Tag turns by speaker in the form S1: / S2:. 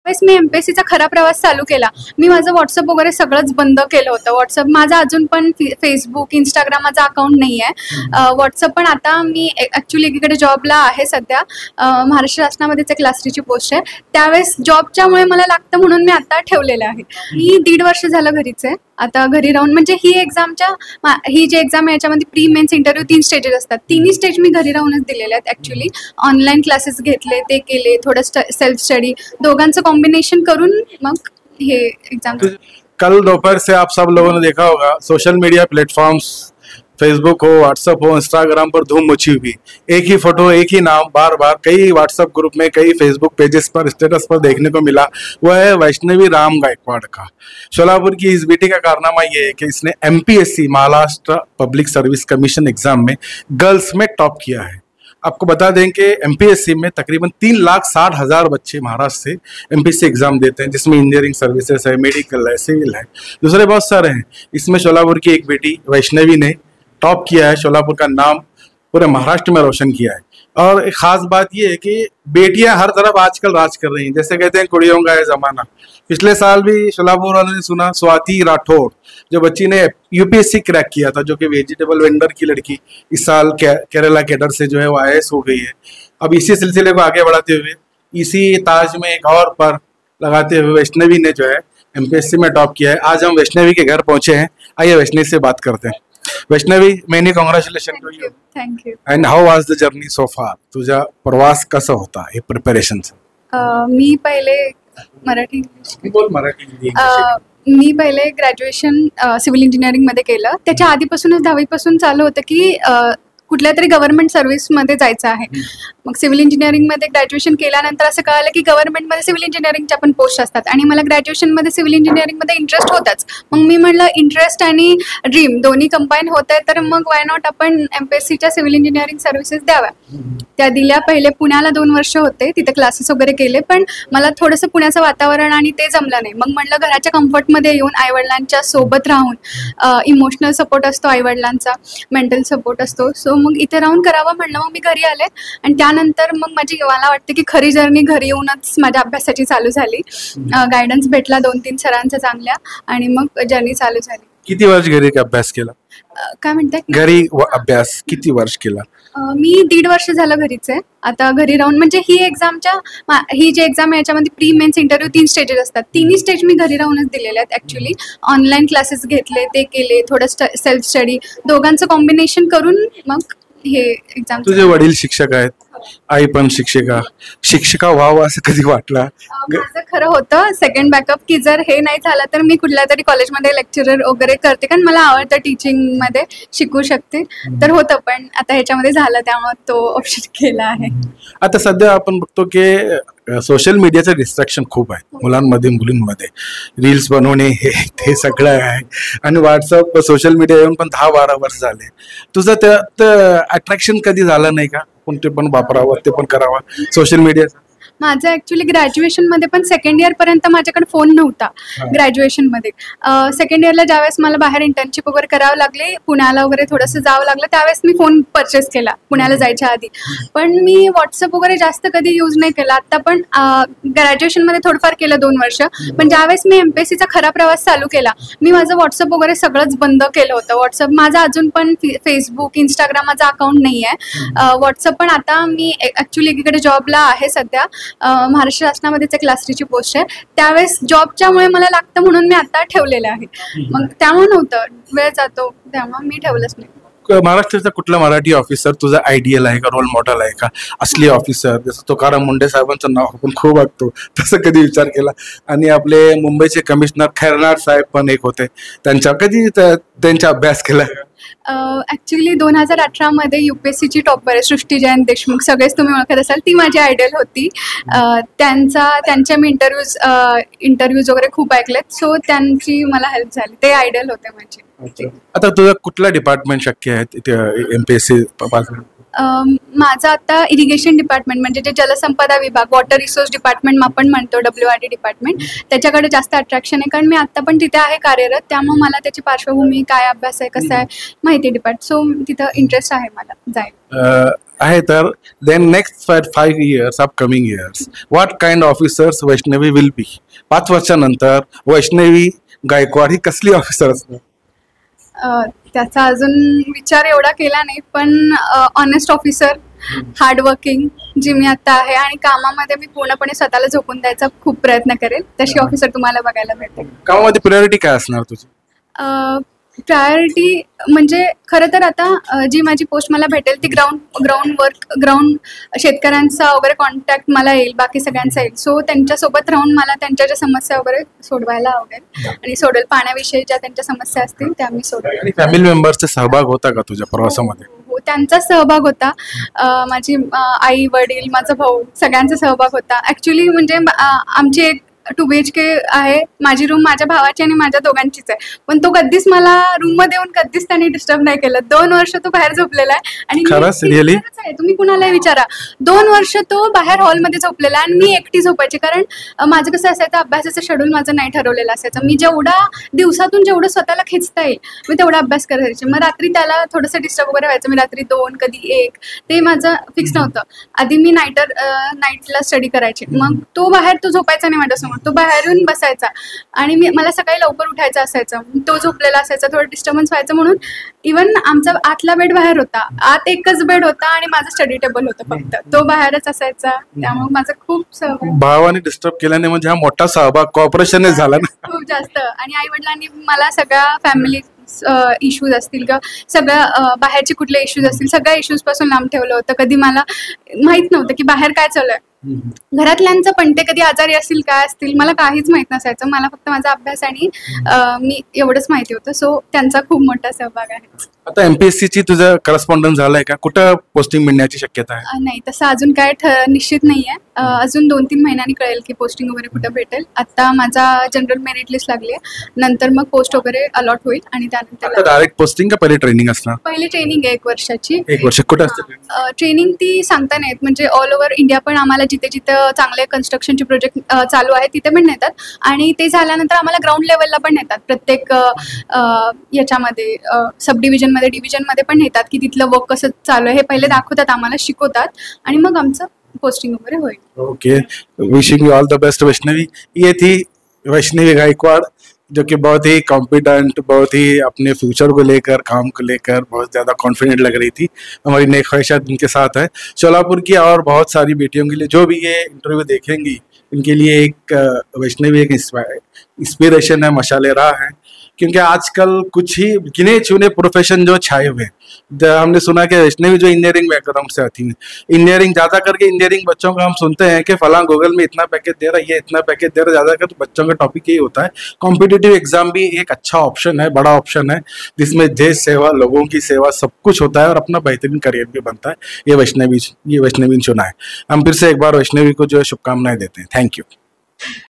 S1: वेळेस मी एमपीएससीचा खरा प्रवास चालू केला. मी माझं व्हॉट्सअप वगैरे सगळंच बंद केलं होतं. व्हॉट्सअप माझा अजून पण फेसबुक, इंस्टाग्राम माझा अकाउंट नाही आहे. व्हॉट्सअप पण आता मी ॲक्च्युली एकीकडे जॉबला आहे सध्या. महाराष्ट्र शासनामध्येच एक क्लासरीची पोस्ट आहे. त्यावेळेस जॉबच्यामुळे मला लागतं म्हणून मी आता ठेवलेलं आहे. मी 1.5 वर्ष झालं घरीच आहे. आता घरी राहून म्हणजे ही जी एक्झाम आहे याच्यामध्ये प्री मेन्स इंटरव्ह्यू 3 स्टेजेस असतात. 3ही स्टेज मी घरी राहूनच दिलेले आहेत. ॲक्च्युली ऑनलाईन क्लासेस घेतले, ते केले, थोडं सेल्फ स्टडी, दोघांचं कॉम्बिनेशन करून मग ये एग्जाम।
S2: कल दोपहर से आप सब लोगों ने देखा होगा सोशल मीडिया प्लेटफॉर्म्स, फेसबुक हो, व्हाट्सएप हो, इंस्टाग्राम पर धूम मची हुई। एक ही फोटो, एक ही नाम बार बार कई व्हाट्सएप ग्रुप में, कई फेसबुक पेजेस पर, स्टेटस पर देखने को मिला। वह है वैष्णवी राम गायकवाड़ का। शोलापुर की इस बेटी का कारनामा ये है कि इसने MPSC Maharashtra public service commission exam में गर्ल्स में टॉप किया है। आपको बता दें कि एमपीएससी में तकरीबन 3,60,000 बच्चे महाराष्ट्र से एमपीएससी एग्जाम देते हैं, जिसमें इंजीनियरिंग सर्विसेज है, मेडिकल है, सिविल है, दूसरे बहुत सारे हैं। इसमें शोलापुर की एक बेटी वैष्णवी ने टॉप किया है, शोलापुर का नाम पूरे महाराष्ट्र में रोशन किया है। और एक खास बात यह है कि बेटियां हर तरफ आजकल राज कर रही हैं, जैसे कहते हैं कुड़ियों का है जमाना। पिछले साल भी शोलापुर वालों ने सुना स्वाति राठौड़, जो बच्ची ने यूपीएससी क्रैक किया था, जो कि वेजिटेबल वेंडर की लड़की, इस साल केरला कैडर से जो है वो आईएएस हो गई है। अब इसी सिलसिले को आगे बढ़ाते हुए, इसी ताज में एक और पर लगाते हुए वैष्णवी ने जो है एमपीएससी में टॉप किया है। आज हम वैष्णवी के घर पहुंचे हैं, आइए वैष्णवी से बात करते हैं। Vaishnavi, many congratulations to you.
S1: Thank you.
S2: And how was the journey so far? तुझा प्रवास कसा होता हे प्रिपरेशनचा?
S1: मी पहिले मराठी
S2: बोल, मराठी
S1: मी पहिले ग्रॅज्युएशन सिव्हिल इंजिनिअरिंगमध्ये केलं. त्याच्या आधीपासूनच 10वी पासून चालू होतं की कुठल्या तरी गव्हर्नमेंट सर्व्हिसमध्ये जायचं आहे. मग सिव्हिल इंजिनिअरिंगमध्ये ग्रॅज्युएशन केल्यानंतर असं कळालं की गव्हर्नमेंटमध्ये सिव्हिल इंजिनिअरिंगच्या पण पोस्ट असतात आणि मला ग्रॅज्युएशनमध्ये सिव्हिल इंजिनिअरिंगमध्ये इंटरेस्ट होताच. मग मी म्हणलं इंटरेस्ट आणि ड्रीम दोन्ही कंबाईन होत आहे, तर मग वाय नॉट आपण एमपीएससीच्या सिव्हिल इंजिनिअरिंग सर्व्हिसेस द्याव्या. त्या दिल्या. पहिले पुण्याला 2 वर्ष होते, तिथे क्लासेस वगैरे केले, पण मला थोडंसं पुण्याचं वातावरण आणि ते जमलं नाही. मग म्हणलं घराच्या कम्फर्टमध्ये येऊन आईवडिलांच्या सोबत राहून इमोशनल सपोर्ट असतो आईवडिलांचा, मेंटल सपोर्ट असतो, सो मग इथे राहून करावं म्हणलं. मग मी घरी आले आणि त्यानंतर मग मला वाटतं की खरी जर्नी घरी येऊनच माझ्या अभ्यासाची चालू झाली. गायडन्स भेटला 2-3 सरांचा चांगल्या आणि मग जर्नी चालू झाली.
S2: किती वर्ष घरी अभ्यास केला?
S1: काय म्हणताय?
S2: घरी अभ्यास किती वर्ष केला?
S1: मी 1.5 वर्ष झालं घरीच आहे. आता घरी राहून म्हणजे ही जी एक्झाम आहे याच्यामध्ये प्री मेन्स इंटरव्ह्यू 3 स्टेजेस असतात. 3ही स्टेज मी घरी राहूनच दिलेले आहेत. ॲक्च्युली ऑनलाईन क्लासेस घेतले, ते केले, थोडं सेल्फ स्टडी, दोघांचं कॉम्बिनेशन करून मग हे एक्झाम.
S2: तुझे वडील शिक्षक आहेत, आई पण शिक्षिका व्हावं असं कधी वाटलं?
S1: माझं खरं होतं सेकंड बॅकअप की जर हे नाही झालं तर मी कुठल्या तरी कॉलेजमध्ये लेक्चरर वगैरे करते, कारण मला आवडतं टीचिंगमध्ये, शिकू शकते, तर होतं. पण आता ह्याच्यामध्ये झालं त्यामुळे तो ऑप्शन केला आहे.
S2: आता सध्या आपण बघतो की सोशल मीडियाचं डिस्ट्रॅक्शन खूप आहे मुलांमध्ये, मुलींमध्ये. रील्स बनवणे हे सगळं आहे आणि व्हॉट्सअप, सोशल मीडिया येऊन पण 10-12 वर्ष झाले. तुझं त्यात अट्रॅक्शन कधी झालं नाही का? कोणते पण वापरावं, ते पण करावं सोशल मीडियाचं?
S1: माझं ॲक्च्युली ग्रॅज्युएशनमध्ये पण सेकंड इयरपर्यंत माझ्याकडे फोन नव्हता. ग्रॅज्युएशनमध्ये सेकंड इयरला ज्यावेळेस मला बाहेर इंटर्नशिप वगैरे करावं लागले, पुण्याला वगैरे थोडंसं जावं लागलं, त्यावेळेस मी फोन परचेस केला पुण्याला जायच्या आधी. पण मी व्हॉट्सअप वगैरे जास्त कधी यूज नाही केला. आत्ता पण ग्रॅज्युएशनमध्ये थोडंफार केलं 2 वर्ष. पण ज्यावेळेस मी एमपीएससीचा खरा प्रवास चालू केला, मी माझं व्हॉट्सअप वगैरे सगळंच बंद केलं होतं. व्हॉट्सअप माझा अजून पण फेसबुक, इंस्टाग्राम माझा अकाउंट नाही आहे. व्हॉट्सअप पण आता मी ॲक्च्युली एकीकडे जॉबला आहे सध्या. महाराष्ट्र शासनामध्येच एक क्लासरीची पोस्ट आहे. त्यावेळेस जॉबच्यामुळे मला लागतं म्हणून मी आता ठेवलेलं आहे. मग त्यामुळे नव्हतं, वेळ जातो त्यामुळे मी ठेवलंच नाही.
S2: महाराष्ट्राचा कुठला मराठी ऑफिसर तुझा आयडियल आहे का, रोल मॉडेल आहे का, असली ऑफिसर? जसं तुकाराम मुंडे साहेबांचं नाव आपण खूप ऐकतो, तसं कधी विचार केला? आणि आपले मुंबईचे कमिशनर खैरनार साहेब पण एक होते, त्यांचा अभ्यास केला?
S1: ॲक्च्युली 2018मध्ये यूपीएससीची टॉपर आहे सृष्टी जयंत देशमुख, सगळेच तुम्ही ओळखत असाल, ती माझी आयडियल होती. त्यांच्या मी इंटरव्ह्यूज वगैरे खूप ऐकलेत, सो त्यांची मला हेल्प झाली, ते आयडियल होते माझे.
S2: आता तुझा कुठला डिपार्टमेंट शक्य आहे एमपीएससी पास?
S1: माझं आता इरिगेशन डिपार्टमेंट म्हणजे जे जलसंपदा विभाग, वॉटर रिसोर्स डिपार्टमेंट आपण म्हणतो, WRD डिपार्टमेंट, त्याच्याकडे जास्त अट्रॅक्शन आहे. कारण मी आत्ता पण तिथे आहे कार्यरत, त्यामुळे मला त्याची पार्श्वभूमी, काय अभ्यास आहे, कसं आहे माहिती डिपार्ट, सो तिथं इंटरेस्ट आहे मला जायला.
S2: आहे तर then next 5 years, upcoming years, what kind officers Vaishnavi will be? 5 वर्षानंतर वैष्णवी गायकवाड ही कसली ऑफिसर असणार?
S1: त्याचा अजून विचार एवढा केला नाही, पण ऑनेस्ट ऑफिसर, हार्डवर्किंग जी मी आता आहे, आणि कामामध्ये मी पूर्णपणे स्वतःला झोकून द्यायचा खूप प्रयत्न करेल, तशी ऑफिसर तुम्हाला बघायला भेटेल.
S2: कामामध्ये प्रायोरिटी काय असणार तुझी?
S1: प्रायोरिटी म्हणजे खरं तर आता जी माझी पोस्ट मला भेटेल ती ग्राउंड शेतकऱ्यांचा वगैरे कॉन्टॅक्ट मला येईल, बाकी सगळ्यांचा येईल. सो त्यांच्यासोबत राहून मला त्यांच्या ज्या समस्या वगैरे सोडवायला आवडेल आणि सोडेल. पाण्याविषयी ज्या त्यांच्या समस्या असतील त्या मी सोडेल.
S2: आणि फॅमिली मेंबर्सचा सहभाग होता का तुझ्या प्रवासामध्ये?
S1: हो, त्यांचा सहभाग होता. माझी आई, वडील, माझा भाऊ, सगळ्यांचा सहभाग होता. ॲक्च्युली म्हणजे आमची एक 2 BHK आहे. माझी रूम माझ्या भावाची आणि माझ्या दोघांचीच आहे, पण तो कधीच मला रूममध्ये येऊन कधीच त्यांनी डिस्टर्ब नाही केलं. 2 वर्ष तो बाहेर झोपलेला आहे. आणि
S2: खरंच? रिअली?
S1: तुम्ही कुणालाही विचारा, 2 वर्ष तो बाहेर हॉलमध्ये झोपलेला आणि मी एकटी झोपायची. कारण माझं कसं असायचं, अभ्यासाचं शेड्यूल माझं नाही ठरवलेलं असायचं. मी दिवसातून जेवढं स्वतःला खेचता येईल मी तेवढा अभ्यास करायचे. मग रात्री त्याला थोडंसं डिस्टर्ब वगैरे व्हायचं. मी रात्री 2, कधी 1, ते माझं फिक्स नव्हतं. आधी मी नाईटला स्टडी करायचे, मग तो बाहेर, तो झोपायचा नाही माझ्यासमोर, तो बाहेर येऊन बसायचा आणि मला सकाळी लवकर उठायचं असायचं. तो झोपलेला असायचा, थोडं डिस्टर्बन्स व्हायचं. म्हणून इवन आमचा आतला बेड बाहेर होता, आत एकच बेड होता आणि माझं स्टडी टेबल होतं फक्त, तो बाहेरच असायचा. त्यामुळे माझं खूप सहभाग,
S2: भावाने डिस्टर्ब केल्याने म्हणजे हा मोठा सहभाग कॉपरेशनने झाला ना,
S1: खूप जास्त. आणि आई वडिलांनी मला सगळ्या फॅमिली इश्यूज असतील किंवा सगळ्या बाहेरचे कुठले इश्यूज असतील, सगळ्या इश्यूज पासून लांब ठेवलं होतं. कधी मला माहित नव्हतं की बाहेर काय चालू आहे. घरातल्यांचं पण ते कधी आजारी असतील, काय असतील, मला काहीच माहित नसायचं. मला फक्त माझा अभ्यास आणि मी एवढंच माहिती होतं. सो त्यांचा खूप मोठा सहभाग आहे.
S2: आता MPSC ची तुझं करस्पॉन्डन्स झालंय का? कुठं पोस्टिंग मिळण्याची शक्यता आहे?
S1: नाही, तसं अजून काय निश्चित नाहीये. अजून 2-3 महिन्यांनी कळेल की पोस्टिंग वगैरे कुठं भेटेल. आता माझा जनरल मेरिट लिस्ट लागली आहे, नंतर मग पोस्ट वगैरे अलॉट होईल आणि त्यानंतर
S2: डायरेक्ट पोस्टिंग का पहिले ट्रेनिंग असणार?
S1: पहिली ट्रेनिंग आहे 1 वर्षाची.
S2: 1 वर्ष कुठं असते
S1: ट्रेनिंग? ती सांगता नाहीत, म्हणजे ऑल ओव्हर इंडिया, पण आम्हाला जिथे जिथे चांगले कन्स्ट्रक्शनचे प्रोजेक्ट चालू आहे तिथे पण नेतात. आणि ते झाल्यानंतर आम्हाला ग्राउंड लेवलला पण नेतात. प्रत्येक याच्यामध्ये सब डिव्हिजनमध्ये, डिव्हिजनमध्ये पण नेतात की तिथलं वर्क कसं चालू आहे हे पहिले दाखवतात, आम्हाला शिकवतात आणि मग आमचं पोस्टिंग वगैरे होईल.
S2: Okay, wishing you all the best Vaishnavi. ये थी वैष्णवी गायकवाड़, जो कि बहुत ही कॉम्पिटेंट, बहुत ही अपने फ्यूचर को लेकर, काम को लेकर बहुत ज़्यादा कॉन्फिडेंट लग रही थी. हमारी नेक ख्वाहिशात इनके साथ है. शोलापुर की और बहुत सारी बेटियों के लिए जो भी ये इंटरव्यू देखेंगी, इनके लिए एक वैष्णवी एक इंस्पिरेशन है, मशाले राह है. क्योंकि आजकल कुछ ही गिने चुने प्रोफेशन जो छाए हुए हैं. हमने सुना कि वैष्णवी जो इंजीनियरिंग बैकग्राउंड से आती है, इंजीनियरिंग ज़्यादा करके इंजीनियरिंग बच्चों को हम सुनते हैं कि फलां गूगल में इतना पैकेज दे रहा है, ये इतना पैकेज दे रहा है. ज़्यादा कर तो बच्चों का टॉपिक यही होता है. कॉम्पिटिटिव एग्जाम भी एक अच्छा ऑप्शन है, बड़ा ऑप्शन है, जिसमें देश सेवा, लोगों की सेवा सब कुछ होता है और अपना बेहतरीन करियर भी बनता है. ये वैष्णवी चुना है. हम फिर से एक बार वैष्णवी को जो है शुभकामनाएं देते हैं. Thank you.